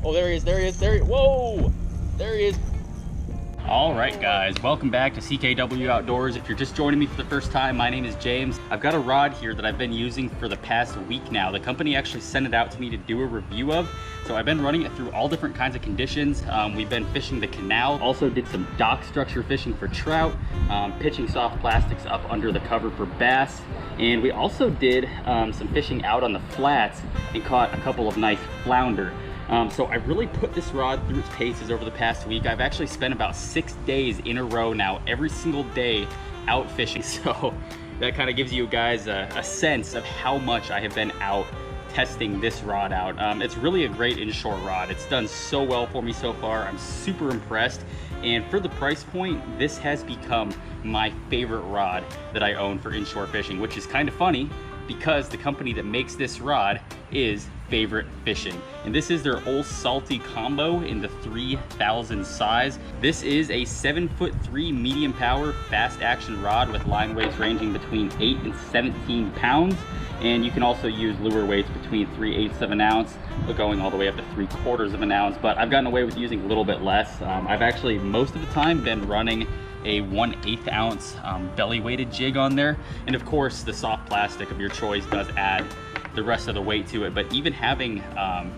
Oh, there he is, there he is, there he is. Whoa! There he is. All right, guys, welcome back to CKW Outdoors. If you're just joining me for the first time, my name is James. I've got a rod here that I've been using for the past week now. The company actually sent it out to me to do a review of. So I've been running it through all different kinds of conditions. We've been fishing the canal, also did some dock structure fishing for trout, pitching soft plastics up under the cover for bass. And we also did some fishing out on the flats and caught a couple of nice flounder. So I really put this rod through its paces over the past week. I've actually spent about 6 days in a row now, every single day out fishing. So that kind of gives you guys a sense of how much I have been out testing this rod out. It's really a great inshore rod. It's done so well for me so far. I'm super impressed. And for the price point, this has become my favorite rod that I own for inshore fishing, which is kind of funny because the company that makes this rod is Favorite Fishing. And this is their Old Salty combo in the 3000 size. This is a 7'3" medium power fast action rod with line weights ranging between 8 and 17 pounds. And you can also use lure weights between 3/8 of an ounce, going all the way up to 3/4 of an ounce. But I've gotten away with using a little bit less. I've actually most of the time been running a 1/8 ounce belly weighted jig on there. And of course, the soft plastic of your choice does add the rest of the weight to it. But even having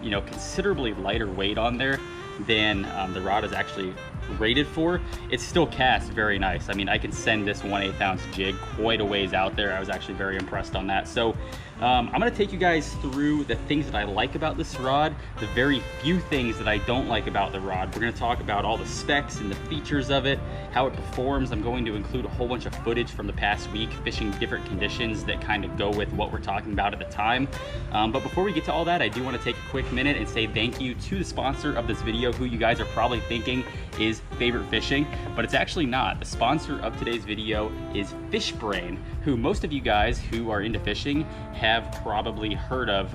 you know, considerably lighter weight on there than the rod is actually rated for, it still casts very nice. I mean, I can send this 1/8 ounce jig quite a ways out there. I was actually very impressed on that. So I'm gonna take you guys through the things that I like about this rod, the very few things that I don't like about the rod. We're gonna talk about all the specs and the features of it, how it performs. I'm going to include a whole bunch of footage from the past week, fishing different conditions that kind of go with what we're talking about at the time. But before we get to all that, I do wanna take a quick minute and say thank you to the sponsor of this video, who you guys are probably thinking is Favorite Fishing, but it's actually not. The sponsor of today's video is FISHBRAIN, who most of you guys who are into fishing have probably heard of,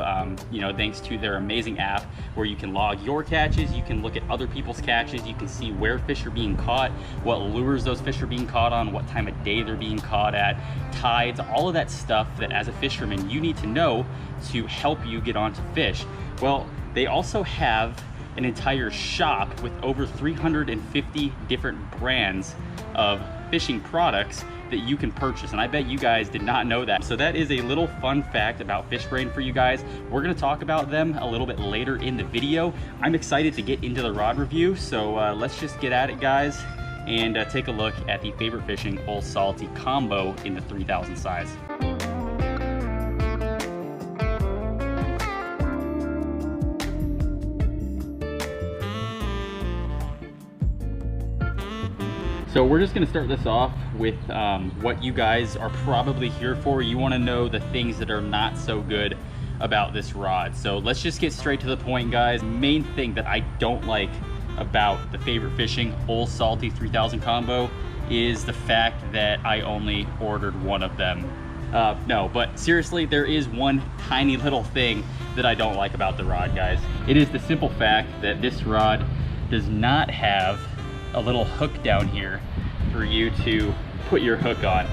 you know, thanks to their amazing app where you can log your catches, you can look at other people's catches, you can see where fish are being caught, what lures those fish are being caught on, what time of day they're being caught at, tides, all of that stuff that as a fisherman you need to know to help you get onto fish. Well, they also have an entire shop with over 350 different brands of fishing products that you can purchase, and I bet you guys did not know that. So that is a little fun fact about FISHBRAIN for you guys. We're gonna talk about them a little bit later in the video. I'm excited to get into the rod review, so let's just get at it, guys, and take a look at the Favorite Fishing Old Salty combo in the 3000 size. So we're just gonna start this off with what you guys are probably here for. You wanna know the things that are not so good about this rod. So let's just get straight to the point, guys. Main thing that I don't like about the Favorite Fishing Old Salty 3000 combo is the fact that I only ordered one of them. No, but seriously, there is one tiny little thing that I don't like about the rod, guys. It is the simple fact that this rod does not have a little hook down here for you to put your hook on.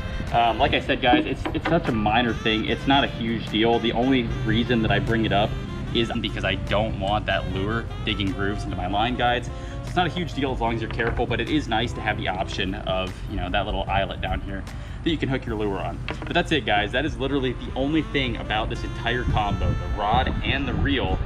Like I said, guys, it's such a minor thing. It's not a huge deal. The only reason that I bring it up is because I don't want that lure digging grooves into my line guides. It's not a huge deal as long as you're careful, but it is nice to have the option of, you know, that little eyelet down here that you can hook your lure on. But that's it, guys. That is literally the only thing about this entire combo, the rod and the reel,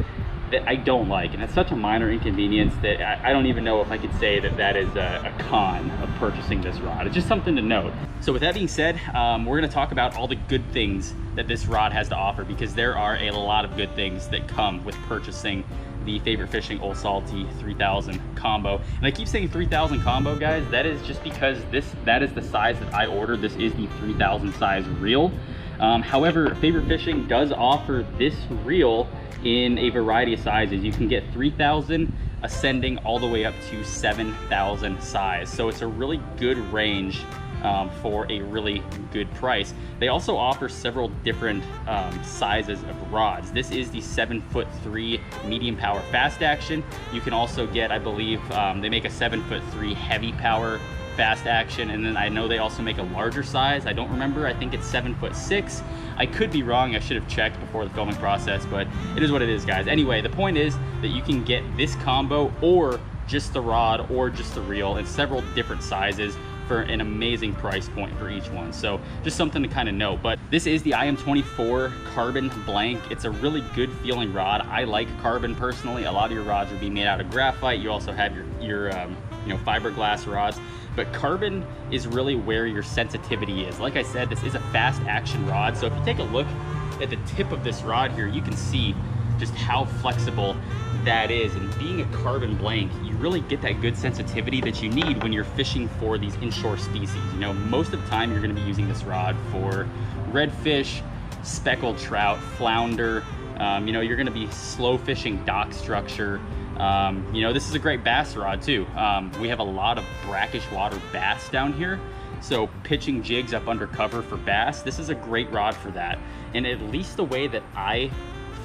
that I don't like. And it's such a minor inconvenience that I don't even know if I could say that that is a con of purchasing this rod. It's just something to note. So with that being said, we're gonna talk about all the good things that this rod has to offer, because there are a lot of good things that come with purchasing the Favorite Fishing Old Salty 3000 combo. And I keep saying 3000 combo, guys. That is just because that is the size that I ordered. This is the 3000 size reel. However, Favorite Fishing does offer this reel in a variety of sizes. You can get 3000 ascending all the way up to 7000 size. So it's a really good range for a really good price. They also offer several different sizes of rods. This is the 7'3" medium power fast action. You can also get, I believe, they make a 7'3" heavy power fast action. And then I know they also make a larger size. I don't remember, I think it's 7'6". I could be wrong, I should have checked before the filming process, but it is what it is, guys. Anyway, the point is that you can get this combo or just the rod or just the reel in several different sizes for an amazing price point for each one. So just something to kind of note. But this is the IM24 carbon blank. It's a really good feeling rod. I like carbon personally. A lot of your rods will be made out of graphite. You also have your you know, fiberglass rods, but carbon is really where your sensitivity is. Like I said, this is a fast action rod. So if you take a look at the tip of this rod here, you can see just how flexible that is. And being a carbon blank, you really get that good sensitivity that you need when you're fishing for these inshore species. You know, most of the time you're going to be using this rod for redfish, speckled trout, flounder. You know, you're going to be slow fishing dock structure. You know, this is a great bass rod too. We have a lot of brackish water bass down here. So pitching jigs up under cover for bass, this is a great rod for that. And at least the way that I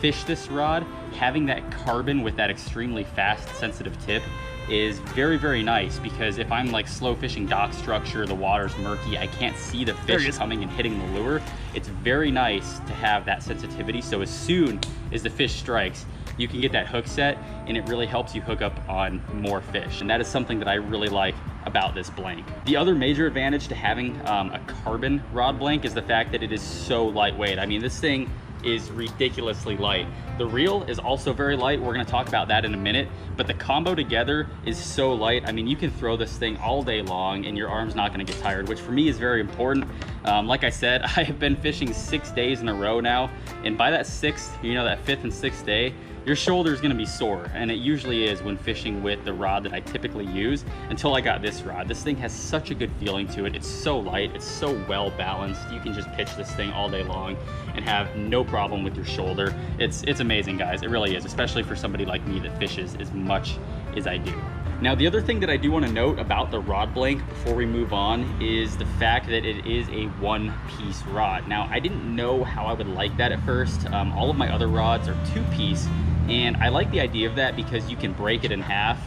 fish this rod, having that carbon with that extremely fast sensitive tip is very, very nice, because if I'm like slow fishing dock structure, the water's murky, I can't see the fish coming and hitting the lure, it's very nice to have that sensitivity. So as soon as the fish strikes, you can get that hook set, and it really helps you hook up on more fish. And that is something that I really like about this blank. The other major advantage to having a carbon rod blank is the fact that it is so lightweight. I mean, this thing is ridiculously light. The reel is also very light. We're going to talk about that in a minute, but the combo together is so light. I mean, you can throw this thing all day long and your arm's not going to get tired, which for me is very important. Like I said, I have been fishing 6 days in a row now, and by that sixth, you know, that fifth and sixth day, your shoulder is going to be sore, and it usually is when fishing with the rod that I typically use, until I got this rod. This thing has such a good feeling to it. It's so light, it's so well balanced. You can just pitch this thing all day long and have no problem with your shoulder. It's amazing, guys. It really is, especially for somebody like me that fishes as much as I do. Now, the other thing that I do want to note about the rod blank before we move on is the fact that it is a one-piece rod. Now, I didn't know how I would like that at first. All of my other rods are two-piece, and I like the idea of that because you can break it in half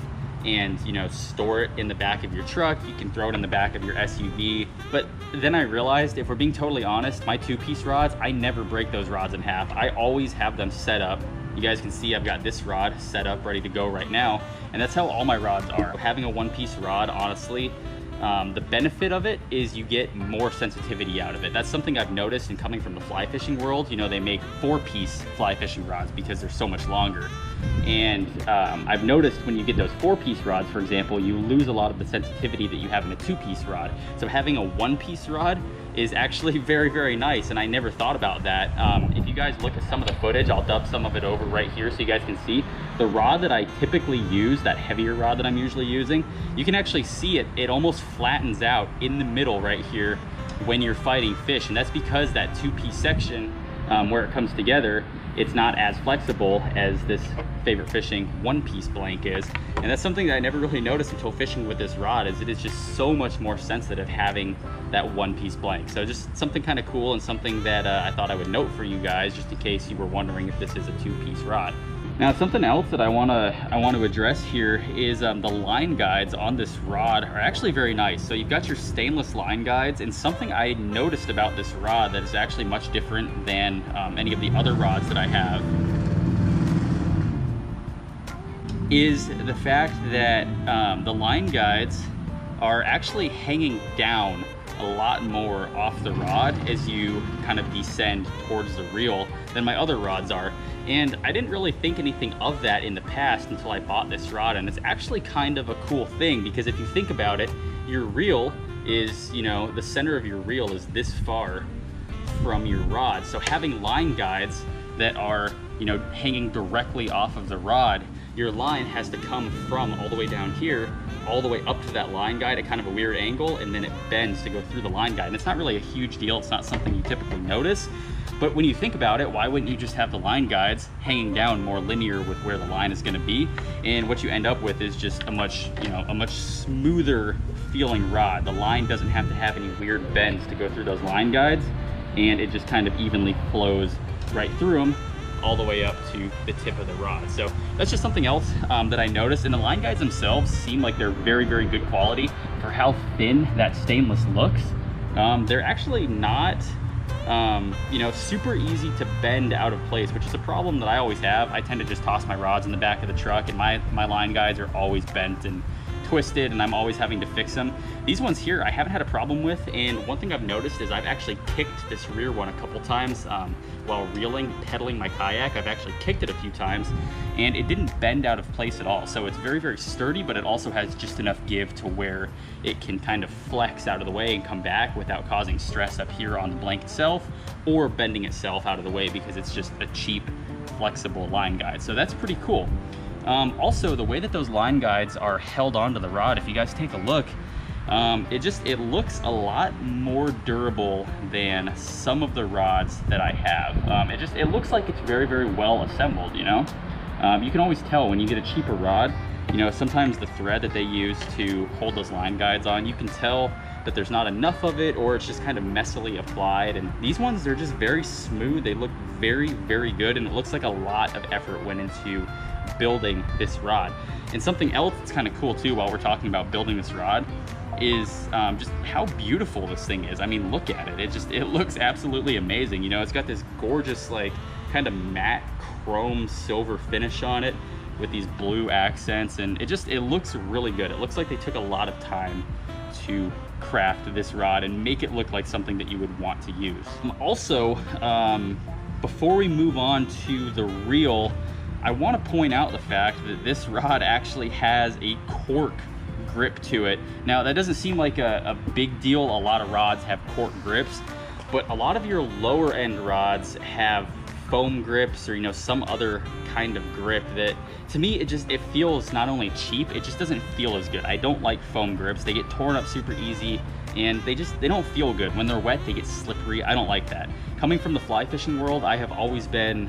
and, you know, store it in the back of your truck. You can throw it in the back of your SUV. But then I realized, if we're being totally honest, my two-piece rods, I never break those rods in half. I always have them set up. You guys can see I've got this rod set up ready to go right now, and that's how all my rods are. Having a one-piece rod, honestly, the benefit of it is you get more sensitivity out of it. That's something I've noticed in coming from the fly fishing world. You know, they make 4-piece fly fishing rods because they're so much longer. And I've noticed when you get those 4-piece rods, for example, you lose a lot of the sensitivity that you have in a 2-piece rod. So having a 1-piece rod is actually very, very nice, and I never thought about that. If you guys look at some of the footage, I'll dub some of it over right here so you guys can see. The rod that I typically use, that heavier rod that I'm usually using, you can actually see it. It almost flattens out in the middle right here when you're fighting fish, and that's because that 2-piece section where it comes together, it's not as flexible as this Favorite Fishing 1-piece blank is. And that's something that I never really noticed until fishing with this rod, is it is just so much more sensitive having that 1-piece blank. So just something kind of cool, and something that I thought I would note for you guys, just in case you were wondering if this is a 2-piece rod. Now, something else that I want to address here is the line guides on this rod are actually very nice. So you've got your stainless line guides, and something I noticed about this rod that is actually much different than any of the other rods that I have is the fact that the line guides are actually hanging down a lot more off the rod as you kind of descend towards the reel than my other rods are. And I didn't really think anything of that in the past until I bought this rod, and it's actually kind of a cool thing, because if you think about it, your reel is, you know, the center of your reel is this far from your rod. So having line guides that are, you know, hanging directly off of the rod, your line has to come from all the way down here all the way up to that line guide at kind of a weird angle, and then it bends to go through the line guide. And it's not really a huge deal. It's not something you typically notice, but when you think about it, why wouldn't you just have the line guides hanging down more linear with where the line is going to be? And what you end up with is just a much, you know, a much smoother feeling rod. The line doesn't have to have any weird bends to go through those line guides, and it just kind of evenly flows right through them all the way up to the tip of the rod. So that's just something else that I noticed. And the line guides themselves seem like they're very, very good quality. for how thin that stainless looks. They're actually not, you know, super easy to bend out of place, which is a problem that I always have. I tend to just toss my rods in the back of the truck, and my line guides are always bent and twisted, and I'm always having to fix them. These ones here I haven't had a problem with, and one thing I've noticed is I've actually kicked this rear one a couple times while reeling, pedaling my kayak. I've actually kicked it a few times, and it didn't bend out of place at all. So it's very, very sturdy, but it also has just enough give to where it can kind of flex out of the way and come back without causing stress up here on the blank itself or bending itself out of the way, because it's just a cheap, flexible line guide. So that's pretty cool. Also, the way that those line guides are held onto the rod, if you guys take a look, it looks a lot more durable than some of the rods that I have. It looks like it's very, very well assembled, you know? You can always tell when you get a cheaper rod, you know, sometimes the thread that they use to hold those line guides on, you can tell that there's not enough of it, or it's just kind of messily applied. And these ones, they're just very smooth. They look very, very good, and it looks like a lot of effort went into building this rod. And something else that's kind of cool too, while we're talking about building this rod, is just how beautiful this thing is. I mean, look at it. It looks absolutely amazing. You know, it's got this gorgeous, like, kind of matte chrome silver finish on it with these blue accents, and it looks really good. It looks like they took a lot of time to craft this rod and make it look like something that you would want to use. Also, before we move on to the reel, I want to point out the fact that this rod actually has a cork grip to it. Now, that doesn't seem like a big deal. A lot of rods have cork grips, but a lot of your lower end rods have foam grips, or, you know, some other kind of grip that, to me, it feels not only cheap, it just doesn't feel as good. I don't like foam grips. They get torn up super easy, and they don't feel good. When they're wet, they get slippery. I don't like that. Coming from the fly fishing world, I have always been,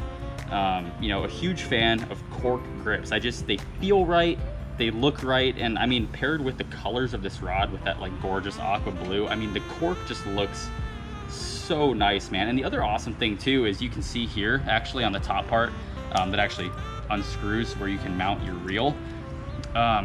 you know, a huge fan of cork grips. They feel right, they look right, and I mean, paired with the colors of this rod with that, like, gorgeous aqua blue, I mean, the cork just looks so nice, man. And the other awesome thing too is you can see here, actually on the top part, that actually unscrews where you can mount your reel.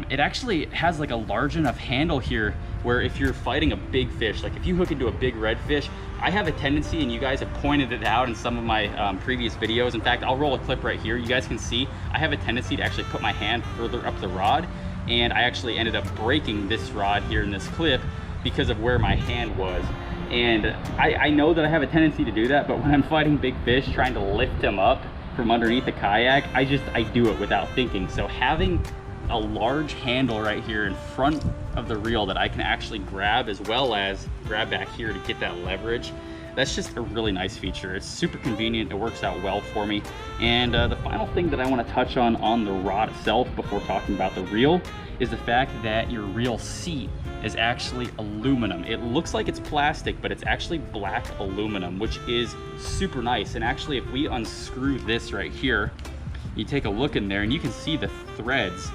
It actually has like a large enough handle here where if you're fighting a big fish, like if you hook into a big redfish, I have a tendency, and you guys have pointed it out in some of my previous videos. In fact, I'll roll a clip right here. You guys can see I have a tendency to actually put my hand further up the rod, and I actually ended up breaking this rod here in this clip because of where my hand was. And I know that I have a tendency to do that, but when I'm fighting big fish, trying to lift them up from underneath the kayak, I do it without thinking. So having a large handle right here in front of the reel that I can actually grab, as well as grab back here to get that leverage, that's just a really nice feature. It's super convenient. It works out well for me. And the final thing that I want to touch on the rod itself before talking about the reel is the fact that your reel seat is actually aluminum. It looks like it's plastic, but it's actually black aluminum, which is super nice. And actually, if we unscrew this right here, you take a look in there and you can see the threads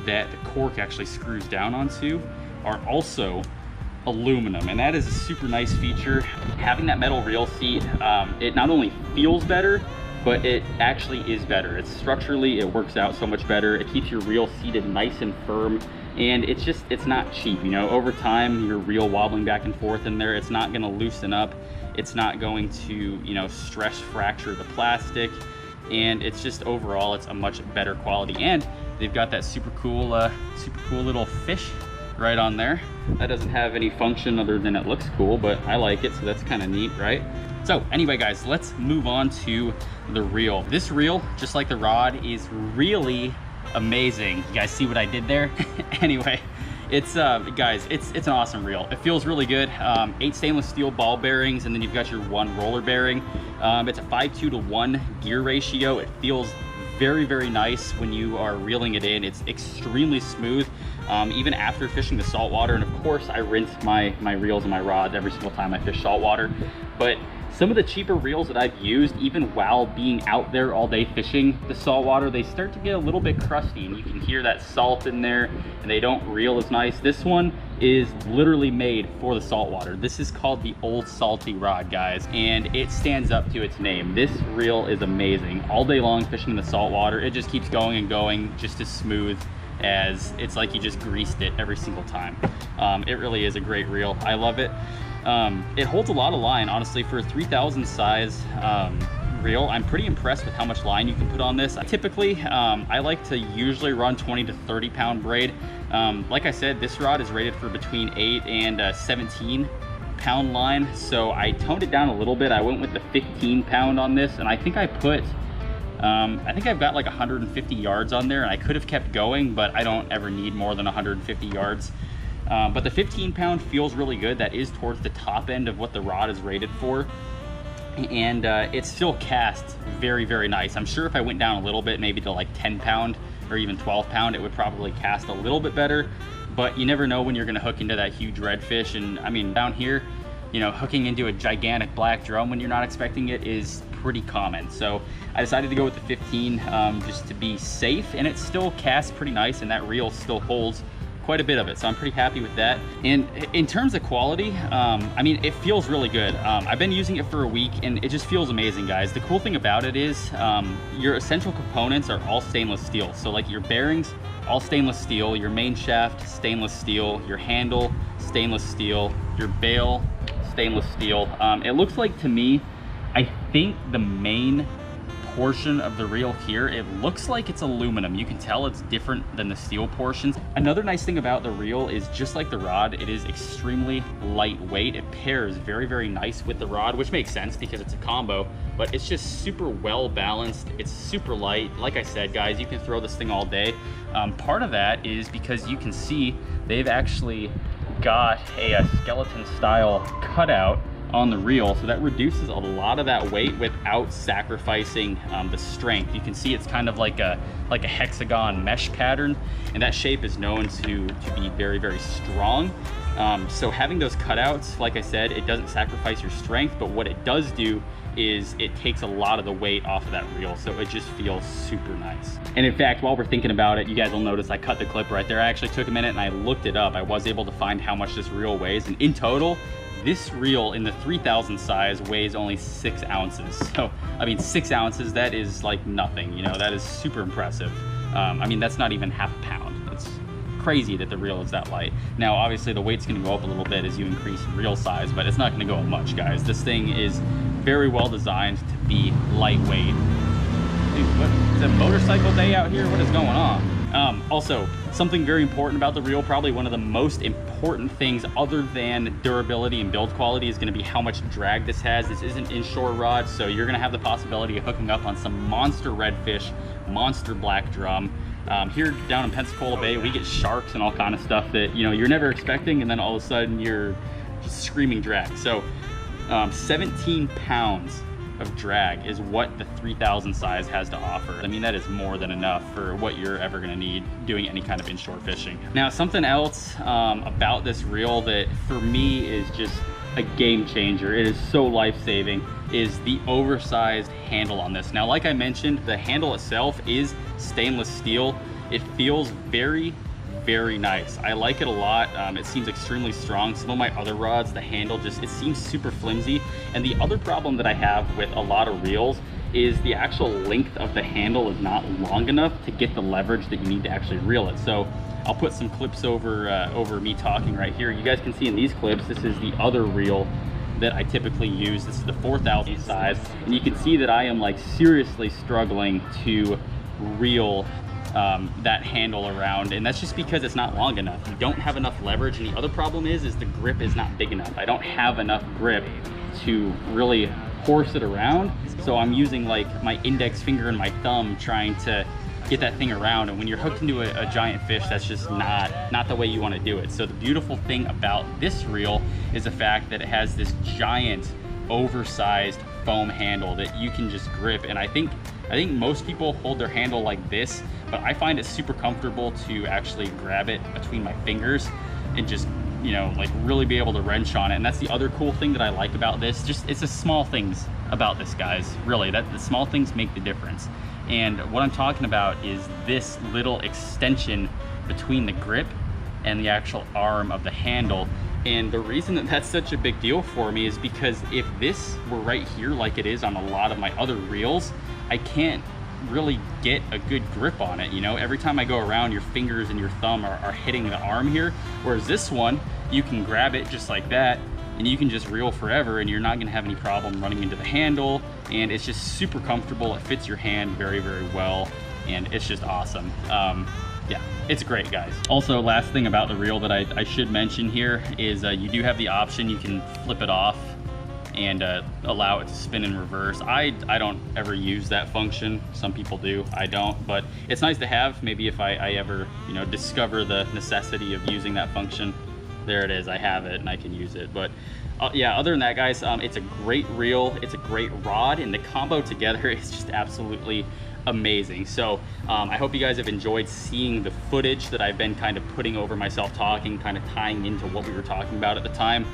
that the cork actually screws down onto are also aluminum, and that is a super nice feature. Having that metal reel seat, it not only feels better, but it actually is better. It's structurally, it works out so much better. It keeps your reel seated nice and firm, and it's not cheap, you know. Over time, your reel wobbling back and forth in there, it's not gonna loosen up. It's not going to, you know, stress fracture the plastic, and it's just overall, it's a much better quality. And they've got that super cool little fish right on there. That doesn't have any function other than it looks cool, but I like it, so that's kind of neat, right? So anyway, guys, let's move on to the reel. This reel, just like the rod, is really amazing. You guys see what I did there? Anyway, it's guys, it's an awesome reel. It feels really good. 8 stainless steel ball bearings, and then you've got your 1 roller bearing. It's a 5:2 to 1 gear ratio. It feels very, very nice when you are reeling it in. It's extremely smooth, even after fishing the saltwater. And of course, I rinse my reels and my rods every single time I fish saltwater. But some of the cheaper reels that I've used, even while being out there all day fishing the saltwater, they start to get a little bit crusty, and you can hear that salt in there, and they don't reel as nice. This one is literally made for the saltwater. This is called the Old Salty rod, guys, and it stands up to its name. This reel is amazing. All day long fishing in the saltwater, it just keeps going and going, just as smooth as it's like you just greased it every single time. It really is a great reel. I love it. It holds a lot of line, honestly, for a 3000 size reel. I'm pretty impressed with how much line you can put on this. Typically, I like to usually run 20 to 30 pound braid. Like I said, this rod is rated for between 8 and 17 pound line, so I toned it down a little bit. I went with the 15 pound on this, and I think I put I think I've got like 150 yards on there, and I could have kept going, but I don't ever need more than 150 yards. But the 15 pound feels really good. That is towards the top end of what the rod is rated for, and it still casts very, very nice. I'm sure if I went down a little bit, maybe to like 10 pound or even 12 pound, it would probably cast a little bit better. But you never know when you're gonna hook into that huge redfish. And I mean, down here, you know, hooking into a gigantic black drum when you're not expecting it is pretty common. So I decided to go with the 15 just to be safe, and it still casts pretty nice, and that reel still holds quite a bit of it. So I'm pretty happy with that. And in terms of quality, I mean, it feels really good. I've been using it for a week, and it just feels amazing, guys. The cool thing about it is your essential components are all stainless steel. So like your bearings, all stainless steel, your main shaft, stainless steel, your handle, stainless steel, your bail, stainless steel. It looks like, to me, I think the main portion of the reel here, it looks like it's aluminum. You can tell it's different than the steel portions. Another nice thing about the reel is, just like the rod, it is extremely lightweight. It pairs very, very nice with the rod, which makes sense because it's a combo, but it's just super well balanced. It's super light. Like I said, guys, you can throw this thing all day. Part of that is because you can see they've actually got a skeleton style cutout on the reel, so that reduces a lot of that weight without sacrificing the strength. You can see it's kind of like a hexagon mesh pattern, and that shape is known to be very, very strong. So having those cutouts, like I said, it doesn't sacrifice your strength, but what it does do is it takes a lot of the weight off of that reel, so it just feels super nice. And in fact, while we're thinking about it, you guys will notice I cut the clip right there. I actually took a minute and I looked it up. I was able to find how much this reel weighs, and in total, this reel in the 3000 size weighs only 6 ounces. So, I mean, 6 ounces, that is like nothing, you know, that is super impressive. I mean, that's not even half a pound. It's crazy that the reel is that light. Now, obviously the weight's gonna go up a little bit as you increase in reel size, but it's not gonna go up much, guys. This thing is very well designed to be lightweight. Dude, what, is it a motorcycle day out here? What is going on? Also, something very important about the reel, probably one of the most important things other than durability and build quality, is gonna be how much drag this has. This is an inshore rod, so you're gonna have the possibility of hooking up on some monster redfish, monster black drum. Here down in Pensacola Bay, we get sharks and all kind of stuff that, you know, you're never expecting, and then all of a sudden you're just screaming drag. So 17 pounds of drag is what the 3000 size has to offer. I mean, that is more than enough for what you're ever gonna need doing any kind of inshore fishing. Now, something else about this reel that for me is just a game changer, it is so life-saving, is the oversized handle on this. Now, like I mentioned, the handle itself is stainless steel. It feels very, very nice. I like it a lot. It seems extremely strong. Some of my other rods, the handle just, it seems super flimsy. And the other problem that I have with a lot of reels is the actual length of the handle is not long enough to get the leverage that you need to actually reel it. So I'll put some clips over me talking right here. You guys can see in these clips, this is the other reel that I typically use. This is the 4000 size. And you can see that I am like seriously struggling to reel that handle around, and that's just because it's not long enough. You don't have enough leverage, and the other problem is the grip is not big enough. I don't have enough grip to really horse it around, so I'm using like my index finger and my thumb trying to get that thing around, and when you're hooked into a giant fish, that's just not the way you want to do it. So the beautiful thing about this reel is the fact that it has this giant oversized foam handle that you can just grip, and I think most people hold their handle like this, but I find it super comfortable to actually grab it between my fingers and just, you know, like really be able to wrench on it. And that's the other cool thing that I like about this. Just, it's the small things about this, guys, really, that the small things make the difference. And what I'm talking about is this little extension between the grip and the actual arm of the handle. And the reason that that's such a big deal for me is because if this were right here like it is on a lot of my other reels, I can't really get a good grip on it. You know, every time I go around, your fingers and your thumb are hitting the arm here, whereas this one, you can grab it just like that and you can just reel forever and you're not gonna have any problem running into the handle, and it's just super comfortable. It fits your hand very, very well, and it's just awesome. Yeah, it's great, guys. Also, last thing about the reel that I should mention here is you do have the option, you can flip it off and allow it to spin in reverse. I don't ever use that function. Some people do, I don't, but it's nice to have. Maybe if I ever, you know, discover the necessity of using that function, there it is, I have it and I can use it. But yeah, other than that, guys, it's a great reel, it's a great rod, and the combo together is just absolutely amazing. So I hope you guys have enjoyed seeing the footage that I've been kind of putting over myself talking, kind of tying into what we were talking about at the time.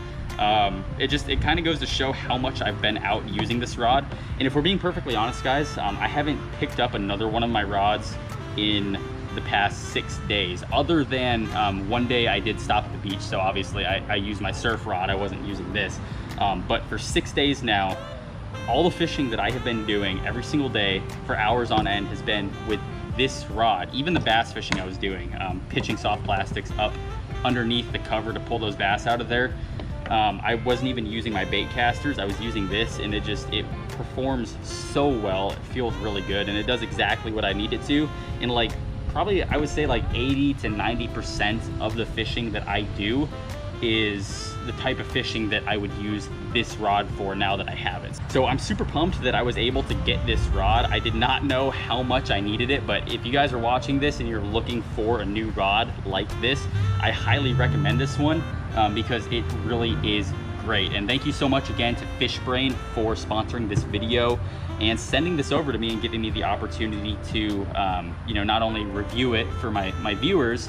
It kind of goes to show how much I've been out using this rod. And if we're being perfectly honest, guys, I haven't picked up another one of my rods in the past 6 days, other than one day I did stop at the beach, so obviously I used my surf rod, I wasn't using this. But for 6 days now, all the fishing that I have been doing every single day for hours on end has been with this rod. Even the bass fishing I was doing, pitching soft plastics up underneath the cover to pull those bass out of there. I wasn't even using my bait casters, I was using this, and it performs so well. It feels really good, and it does exactly what I need it to. And like, probably I would say like 80 to 90% of the fishing that I do is the type of fishing that I would use this rod for now that I have it. So I'm super pumped that I was able to get this rod. I did not know how much I needed it, but if you guys are watching this and you're looking for a new rod like this, I highly recommend this one because it really is great. And thank you so much again to FISHBRAIN for sponsoring this video and sending this over to me and giving me the opportunity to you know, not only review it for my viewers,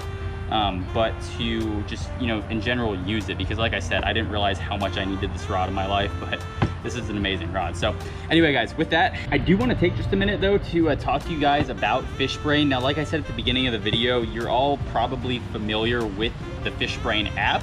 but to just, you know, in general use it, because like I said, I didn't realize how much I needed this rod in my life, but this is an amazing rod. So anyway, guys, with that, I do want to take just a minute though to talk to you guys about FISHBRAIN. Now, like I said at the beginning of the video, you're all probably familiar with the FISHBRAIN app.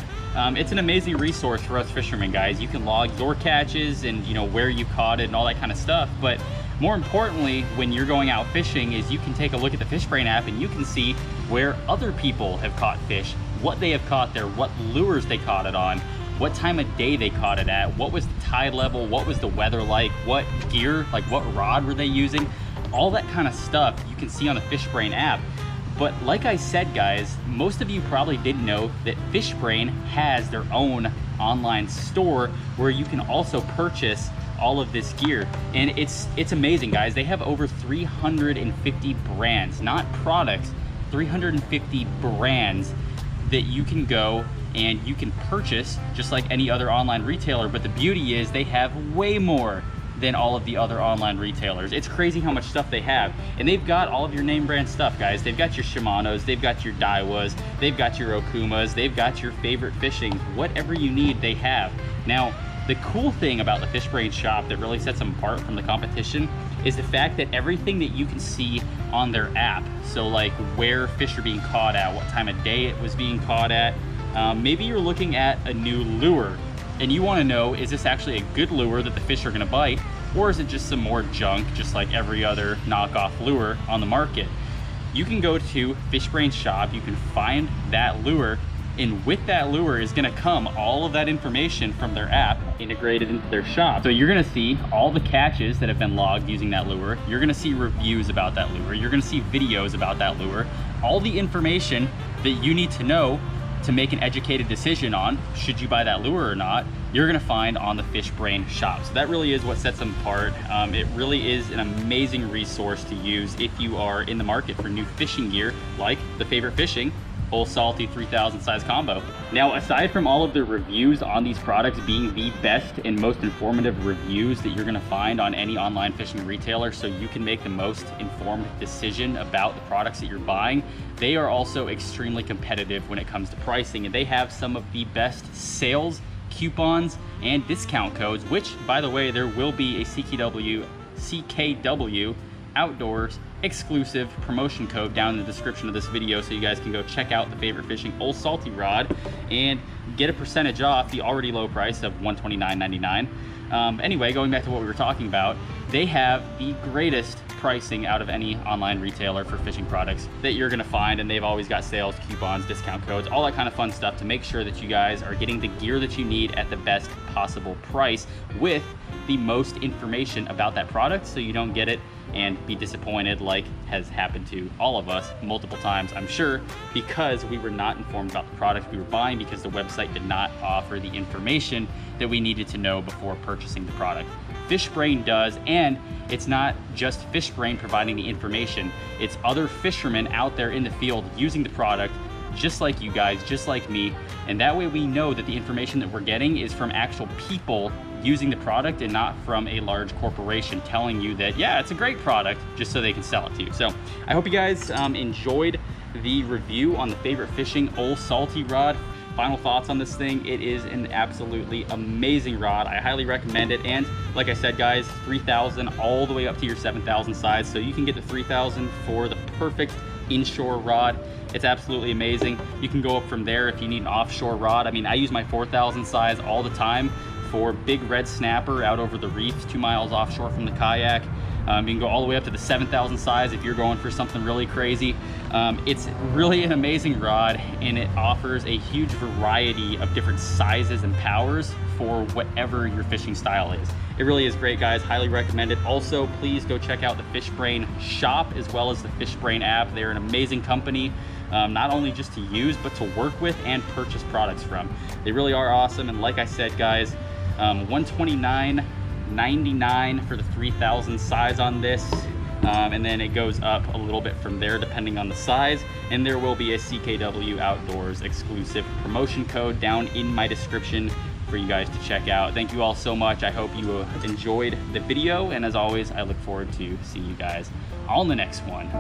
It's an amazing resource for us fishermen, guys. You can log your catches and, you know, where you caught it and all that kind of stuff, but more importantly, when you're going out fishing, is you can take a look at the FISHBRAIN app and you can see where other people have caught fish, what they have caught there, what lures they caught it on, what time of day they caught it at, what was the tide level, what was the weather like, what gear, like what rod were they using, all that kind of stuff you can see on the FISHBRAIN app. But like I said, guys, most of you probably didn't know that FISHBRAIN has their own online store where you can also purchase all of this gear, and it's amazing, guys. They have over 350 brands, not products, 350 brands that you can go and you can purchase just like any other online retailer. But the beauty is they have way more than all of the other online retailers. It's crazy how much stuff they have, and they've got all of your name brand stuff, guys. They've got your Shimanos, they've got your Daiwas, they've got your Okumas, they've got your favorite fishing, whatever you need, they have. Now, the cool thing about the FISHBRAIN shop that really sets them apart from the competition is the fact that everything that you can see on their app, so like where fish are being caught at, what time of day it was being caught at, maybe you're looking at a new lure and you want to know, is this actually a good lure that the fish are going to bite, or is it just some more junk just like every other knockoff lure on the market? You can go to FISHBRAIN shop, you can find that lure, and with that lure is gonna come all of that information from their app integrated into their shop. So you're gonna see all the catches that have been logged using that lure. You're gonna see reviews about that lure. You're gonna see videos about that lure. All the information that you need to know to make an educated decision on should you buy that lure or not, you're gonna find on the FISHBRAIN shop. So that really is what sets them apart. It really is an amazing resource to use if you are in the market for new fishing gear, like the Favorite Fishing Full Salty 3000 size combo. Now, aside from all of the reviews on these products being the best and most informative reviews that you're gonna find on any online fishing retailer, so you can make the most informed decision about the products that you're buying, they are also extremely competitive when it comes to pricing, and they have some of the best sales, coupons, and discount codes, which, by the way, there will be a CKW Outdoors exclusive promotion code down in the description of this video, so you guys can go check out the Favorite Fishing Old Salty Rod and get a percentage off the already low price of $129.99. Anyway, going back to what we were talking about, they have the greatest pricing out of any online retailer for fishing products that you're gonna find, and they've always got sales, coupons, discount codes, all that kind of fun stuff to make sure that you guys are getting the gear that you need at the best possible price with the most information about that product, so you don't get it and be disappointed like has happened to all of us multiple times, I'm sure, because we were not informed about the product we were buying because the website did not offer the information that we needed to know before purchasing the product. FISHBRAIN does, and it's not just FISHBRAIN providing the information, it's other fishermen out there in the field using the product just like you guys, just like me, and that way we know that the information that we're getting is from actual people using the product and not from a large corporation telling you that, yeah, it's a great product just so they can sell it to you. So I hope you guys enjoyed the review on the Favorite Fishing Old Salty Rod. Final thoughts on this thing: it is an absolutely amazing rod. I highly recommend it, and like I said, guys, 3,000 all the way up to your 7,000 size, so you can get the 3,000 for the perfect inshore rod. It's absolutely amazing. You can go up from there if you need an offshore rod. I mean, I use my 4,000 size all the time for big red snapper out over the reefs 2 miles offshore from the kayak. You can go all the way up to the 7,000 size if you're going for something really crazy. It's really an amazing rod, and it offers a huge variety of different sizes and powers for whatever your fishing style is. It really is great, guys. Highly recommend it. Also, please go check out the FISHBRAIN shop as well as the FISHBRAIN app. They're an amazing company, not only just to use, but to work with and purchase products from. They really are awesome, and like I said, guys, $129.99 for the 3,000 size on this, and then it goes up a little bit from there depending on the size, and there will be a CKW Outdoors exclusive promotion code down in my description for you guys to check out. Thank you all so much. I hope you enjoyed the video, and as always, I look forward to seeing you guys on the next one.